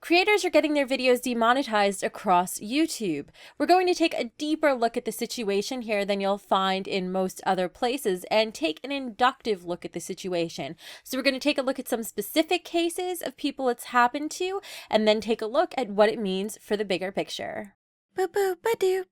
Creators are getting their videos demonetized across YouTube. We're going to take a deeper look at the situation here than you'll find in most other places and take an inductive look at the situation. So we're going to take a look at some specific cases of people it's happened to and then take a look at what it means for the bigger picture. Boop-boop-ba-doop.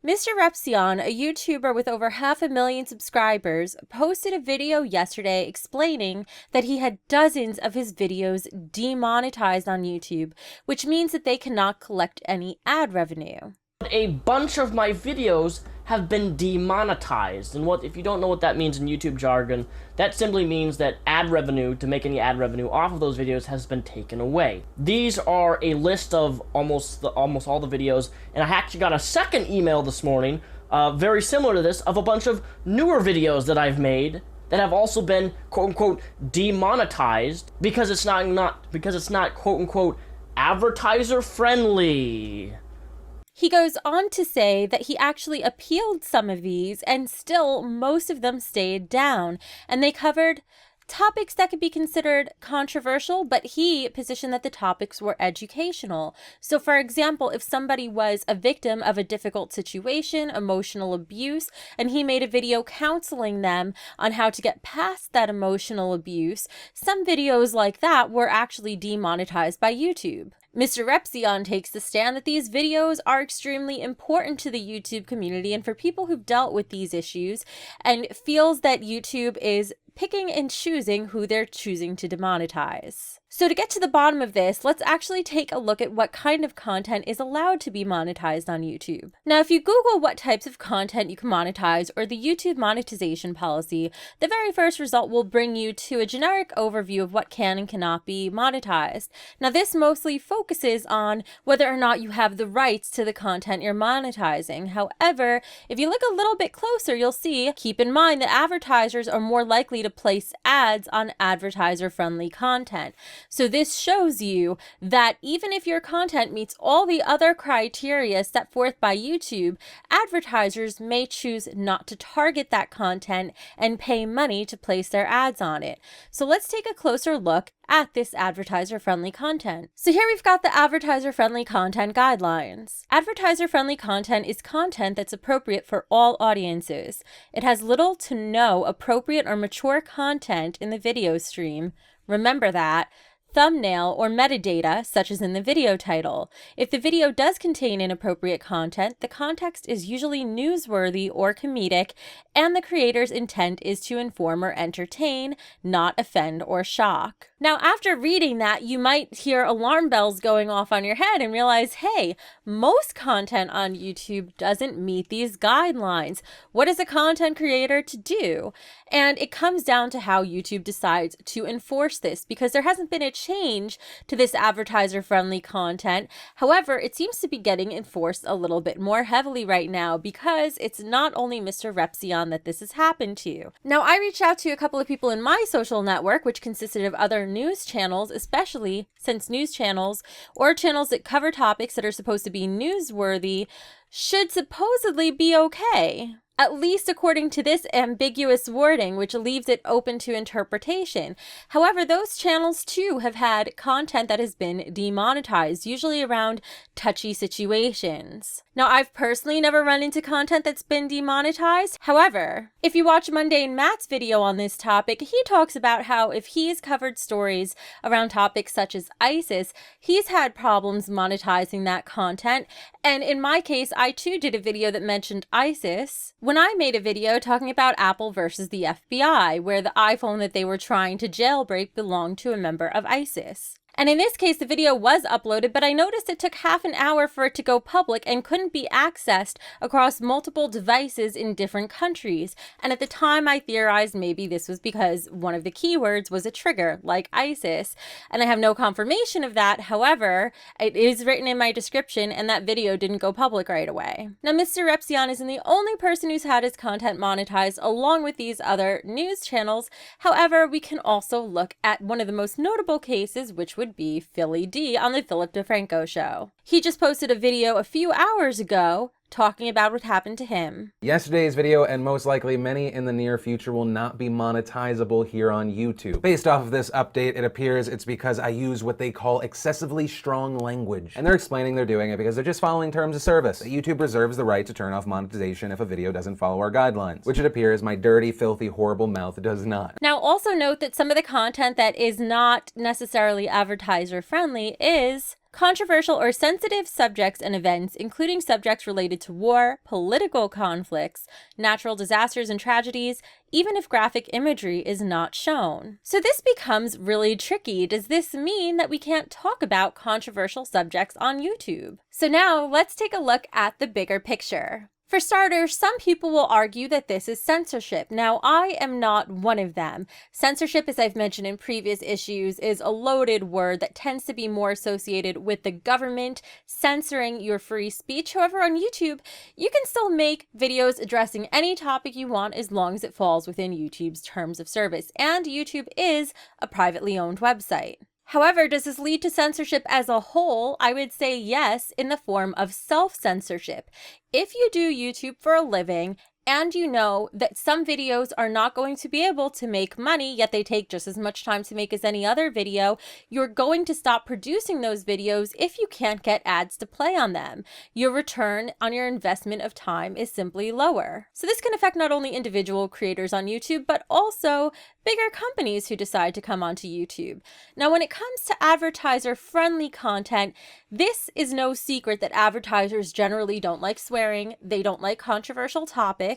Mr. Repzion, a YouTuber with over 500,000 subscribers, posted a video yesterday explaining that he had dozens of his videos demonetized on YouTube, which means that they cannot collect any ad revenue. A bunch of my videos have been demonetized, and if you don't know what that means in YouTube jargon, that simply means that ad revenue, to make any ad revenue off of those videos, has been taken away. These are a list of almost all the videos, and I actually got a second email this morning, very similar to this, of a bunch of newer videos that I've made that have also been quote-unquote demonetized because it's not quote-unquote advertiser friendly. He goes on to say that he actually appealed some of these and still most of them stayed down, and they covered topics that could be considered controversial, but he positioned that the topics were educational. So for example, if somebody was a victim of a difficult situation, emotional abuse, and he made a video counseling them on how to get past that emotional abuse, some videos like that were actually demonetized by YouTube. Mr. Repzion takes the stand that these videos are extremely important to the YouTube community and for people who've dealt with these issues, and feels that YouTube is picking and choosing who they're choosing to demonetize. So to get to the bottom of this, let's actually take a look at what kind of content is allowed to be monetized on YouTube. Now, if you Google what types of content you can monetize or the YouTube monetization policy, the very first result will bring you to a generic overview of what can and cannot be monetized. Now, this mostly focuses on whether or not you have the rights to the content you're monetizing. However, if you look a little bit closer, you'll see, keep in mind that advertisers are more likely to place ads on advertiser-friendly content. So this shows you that even if your content meets all the other criteria set forth by YouTube, advertisers may choose not to target that content and pay money to place their ads on it. So let's take a closer look at this advertiser-friendly content. So here we've got the advertiser-friendly content guidelines. Advertiser-friendly content is content that's appropriate for all audiences. It has little to no appropriate or mature content in the video stream. Remember that. Thumbnail or metadata, such as in the video title. If the video does contain inappropriate content, the context is usually newsworthy or comedic, and the creator's intent is to inform or entertain, not offend or shock. Now, after reading that, you might hear alarm bells going off on your head and realize, hey, most content on YouTube doesn't meet these guidelines. What is a content creator to do? And it comes down to how YouTube decides to enforce this, because there hasn't been a change to this advertiser-friendly content. However, it seems to be getting enforced a little bit more heavily right now because it's not only Mr. Repzion that this has happened to. Now, I reached out to a couple of people in my social network, which consisted of other news channels, especially since news channels or channels that cover topics that are supposed to be newsworthy should supposedly be okay. At least according to this ambiguous wording, which leaves it open to interpretation. However, those channels too have had content that has been demonetized, usually around touchy situations. Now, I've personally never run into content that's been demonetized. However, if you watch Mundane Matt's video on this topic, he talks about how if he's covered stories around topics such as ISIS, he's had problems monetizing that content. And in my case, I too did a video that mentioned ISIS when I made a video talking about Apple versus the FBI, where the iPhone that they were trying to jailbreak belonged to a member of ISIS. And in this case, the video was uploaded, but I noticed it took half an hour for it to go public and couldn't be accessed across multiple devices in different countries. And at the time, I theorized maybe this was because one of the keywords was a trigger, like ISIS. And I have no confirmation of that. However, it is written in my description, and that video didn't go public right away. Now, Mr. Repzion isn't the only person who's had his content monetized along with these other news channels. However, we can also look at one of the most notable cases, which would be Philly D on the Philip DeFranco Show. He just posted a video a few hours ago talking about what happened to him. Yesterday's video, and most likely many in the near future, will not be monetizable here on YouTube. Based off of this update, it appears it's because I use what they call excessively strong language. And they're explaining they're doing it because they're just following terms of service. That YouTube reserves the right to turn off monetization if a video doesn't follow our guidelines, which it appears my dirty, filthy, horrible mouth does not. Now, also note that some of the content that is not necessarily advertiser friendly is controversial or sensitive subjects and events, including subjects related to war, political conflicts, natural disasters and tragedies, even if graphic imagery is not shown. So this becomes really tricky. Does this mean that we can't talk about controversial subjects on YouTube? So now let's take a look at the bigger picture. For starters, some people will argue that this is censorship. Now, I am not one of them. Censorship, as I've mentioned in previous issues, is a loaded word that tends to be more associated with the government censoring your free speech. However, on YouTube, you can still make videos addressing any topic you want as long as it falls within YouTube's terms of service. And YouTube is a privately owned website. However, does this lead to censorship as a whole? I would say yes, in the form of self-censorship. If you do YouTube for a living and you know that some videos are not going to be able to make money, yet they take just as much time to make as any other video, you're going to stop producing those videos if you can't get ads to play on them. Your return on your investment of time is simply lower. So this can affect not only individual creators on YouTube, but also bigger companies who decide to come onto YouTube. Now, when it comes to advertiser-friendly content, this is no secret that advertisers generally don't like swearing, they don't like controversial topics.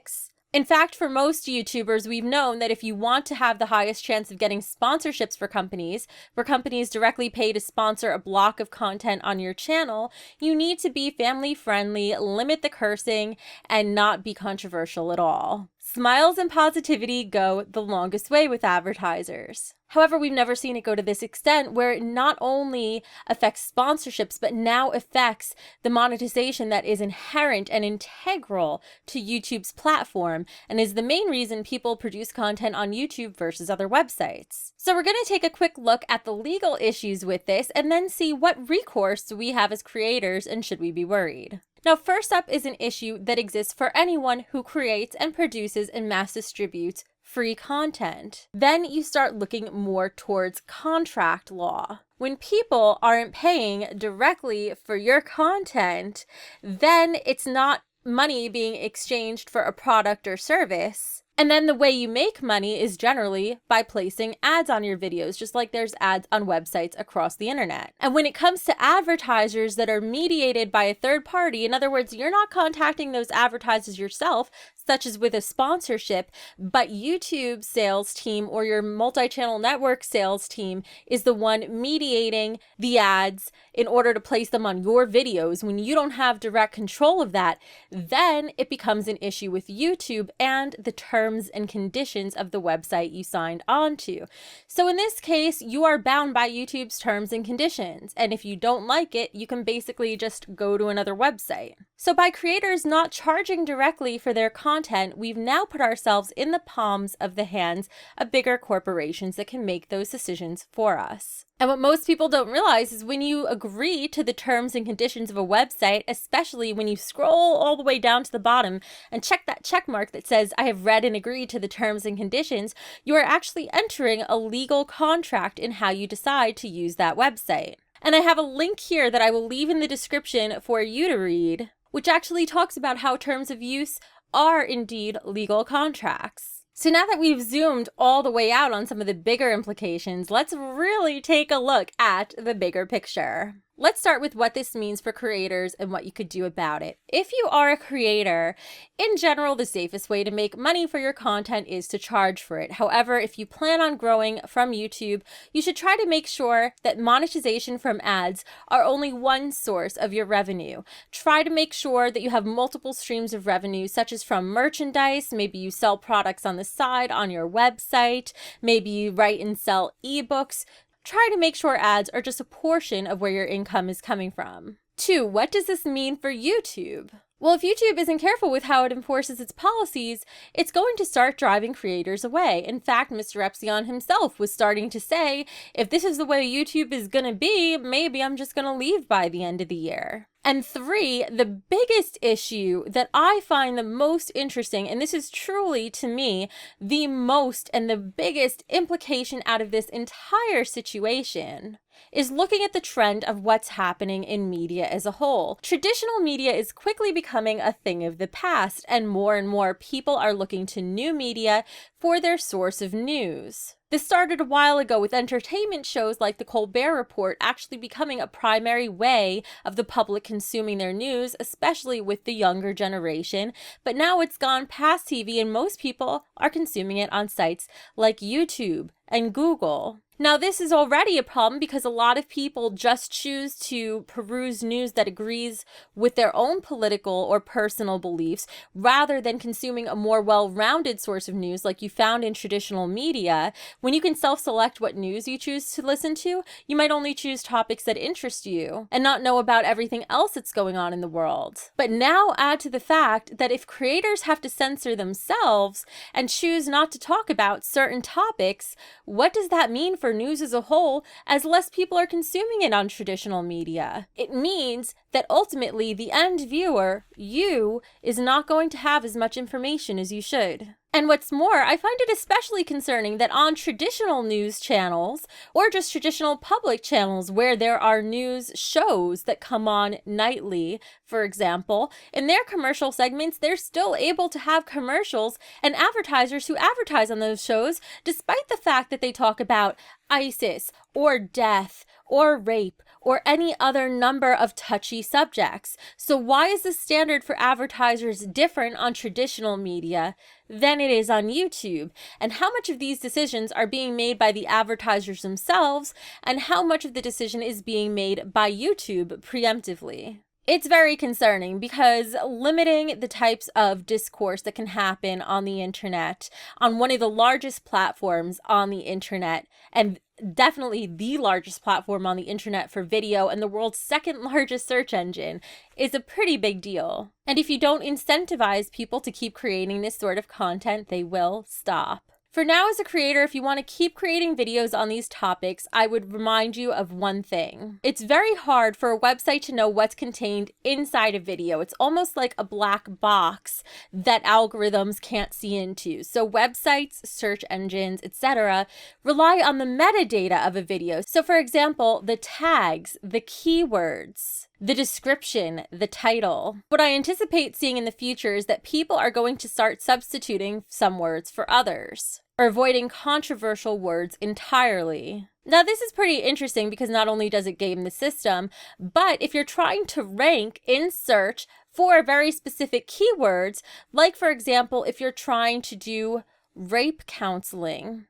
In fact, for most YouTubers, we've known that if you want to have the highest chance of getting sponsorships for companies, where companies directly pay to sponsor a block of content on your channel, you need to be family friendly, limit the cursing, and not be controversial at all. Smiles and positivity go the longest way with advertisers. However, we've never seen it go to this extent where it not only affects sponsorships, but now affects the monetization that is inherent and integral to YouTube's platform and is the main reason people produce content on YouTube versus other websites. So we're going to take a quick look at the legal issues with this and then see what recourse do we have as creators and should we be worried. Now, first up is an issue that exists for anyone who creates and produces and mass distributes free content. Then you start looking more towards contract law. When people aren't paying directly for your content, then it's not money being exchanged for a product or service. And then the way you make money is generally by placing ads on your videos, just like there's ads on websites across the internet. And when it comes to advertisers that are mediated by a third party, in other words, you're not contacting those advertisers yourself, such as with a sponsorship, but YouTube's sales team or your multi-channel network sales team is the one mediating the ads in order to place them on your videos. When you don't have direct control of that, then it becomes an issue with YouTube and the terms and conditions of the website you signed on to. So in this case, you are bound by YouTube's terms and conditions. And if you don't like it, you can basically just go to another website. So by creators not charging directly for their content, we've now put ourselves in the palms of the hands of bigger corporations that can make those decisions for us. And what most people don't realize is when you agree to the terms and conditions of a website, especially when you scroll all the way down to the bottom and check that check mark that says, I have read and agreed to the terms and conditions, you are actually entering a legal contract in how you decide to use that website. And I have a link here that I will leave in the description for you to read, which actually talks about how terms of use are indeed legal contracts. So now that we've zoomed all the way out on some of the bigger implications, let's really take a look at the bigger picture. Let's start with what this means for creators and what you could do about it. If you are a creator, in general, the safest way to make money for your content is to charge for it. However, if you plan on growing from YouTube, you should try to make sure that monetization from ads are only one source of your revenue. Try to make sure that you have multiple streams of revenue, such as from merchandise. Maybe you sell products on the side on your website. Maybe you write and sell ebooks. Try to make sure ads are just a portion of where your income is coming from. 2, what does this mean for YouTube? Well, if YouTube isn't careful with how it enforces its policies, it's going to start driving creators away. In fact, Mr. Repzion himself was starting to say, if this is the way YouTube is going to be, maybe I'm just going to leave by the end of the year. And 3, the biggest issue that I find the most interesting, and this is truly, to me, the most and the biggest implication out of this entire situation, is looking at the trend of what's happening in media as a whole. Traditional media is quickly becoming a thing of the past, and more people are looking to new media for their source of news. This started a while ago with entertainment shows like The Colbert Report actually becoming a primary way of the public consuming their news, especially with the younger generation. But now it's gone past TV and most people are consuming it on sites like YouTube and Google. Now, this is already a problem because a lot of people just choose to peruse news that agrees with their own political or personal beliefs rather than consuming a more well-rounded source of news like you found in traditional media. When you can self-select what news you choose to listen to, you might only choose topics that interest you and not know about everything else that's going on in the world. But now add to the fact that if creators have to censor themselves and choose not to talk about certain topics, what does that mean for news as a whole, as less people are consuming it on traditional media? It means that ultimately the end viewer, you, is not going to have as much information as you should. And what's more, I find it especially concerning that on traditional news channels, or just traditional public channels where there are news shows that come on nightly, for example, in their commercial segments, they're still able to have commercials and advertisers who advertise on those shows, despite the fact that they talk about ISIS, or death, or rape, or any other number of touchy subjects. So why is the standard for advertisers different on traditional media than it is on YouTube? And how much of these decisions are being made by the advertisers themselves, and how much of the decision is being made by YouTube preemptively? It's very concerning because limiting the types of discourse that can happen on the internet, on one of the largest platforms on the internet, and definitely the largest platform on the internet for video and the world's second largest search engine, is a pretty big deal. And if you don't incentivize people to keep creating this sort of content, they will stop. For now, as a creator, if you want to keep creating videos on these topics, I would remind you of one thing. It's very hard for a website to know what's contained inside a video. It's almost like a black box that algorithms can't see into. So websites, search engines, etc. rely on the metadata of a video. So for example, the tags, the keywords, the description, the title. What I anticipate seeing in the future is that people are going to start substituting some words for others, or avoiding controversial words entirely. Now, this is pretty interesting because not only does it game the system, but if you're trying to rank in search for very specific keywords, like for example, if you're trying to do rape counseling,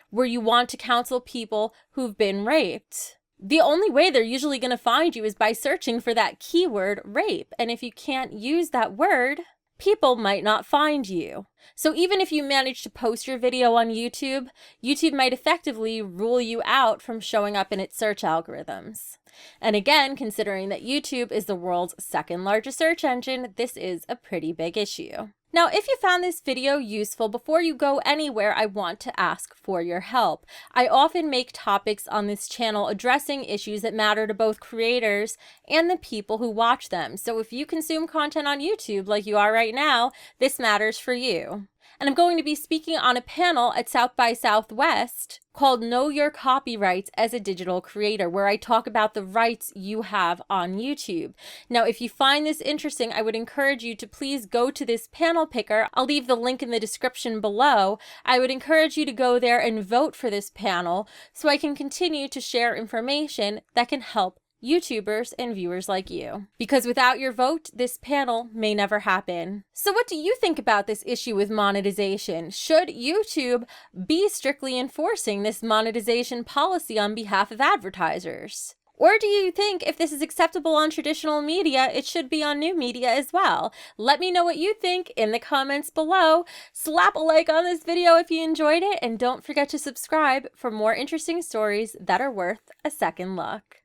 where you want to counsel people who've been raped, the only way they're usually going to find you is by searching for that keyword rape. And if you can't use that word, people might not find you. So even if you manage to post your video on YouTube, YouTube might effectively rule you out from showing up in its search algorithms. And again, considering that YouTube is the world's second largest search engine, this is a pretty big issue. Now, if you found this video useful, before you go anywhere, I want to ask for your help. I often make topics on this channel addressing issues that matter to both creators and the people who watch them. So if you consume content on YouTube like you are right now, this matters for you. And I'm going to be speaking on a panel at South by Southwest called Know Your Copyrights as a Digital Creator, where I talk about the rights you have on YouTube. Now, if you find this interesting, I would encourage you to please go to this panel picker. I'll leave the link in the description below. I would encourage you to go there and vote for this panel so I can continue to share information that can help YouTubers and viewers like you. Because without your vote, this panel may never happen. So what do you think about this issue with monetization? Should YouTube be strictly enforcing this monetization policy on behalf of advertisers? Or do you think if this is acceptable on traditional media, it should be on new media as well? Let me know what you think in the comments below. Slap a like on this video if you enjoyed it, and don't forget to subscribe for more interesting stories that are worth a second look.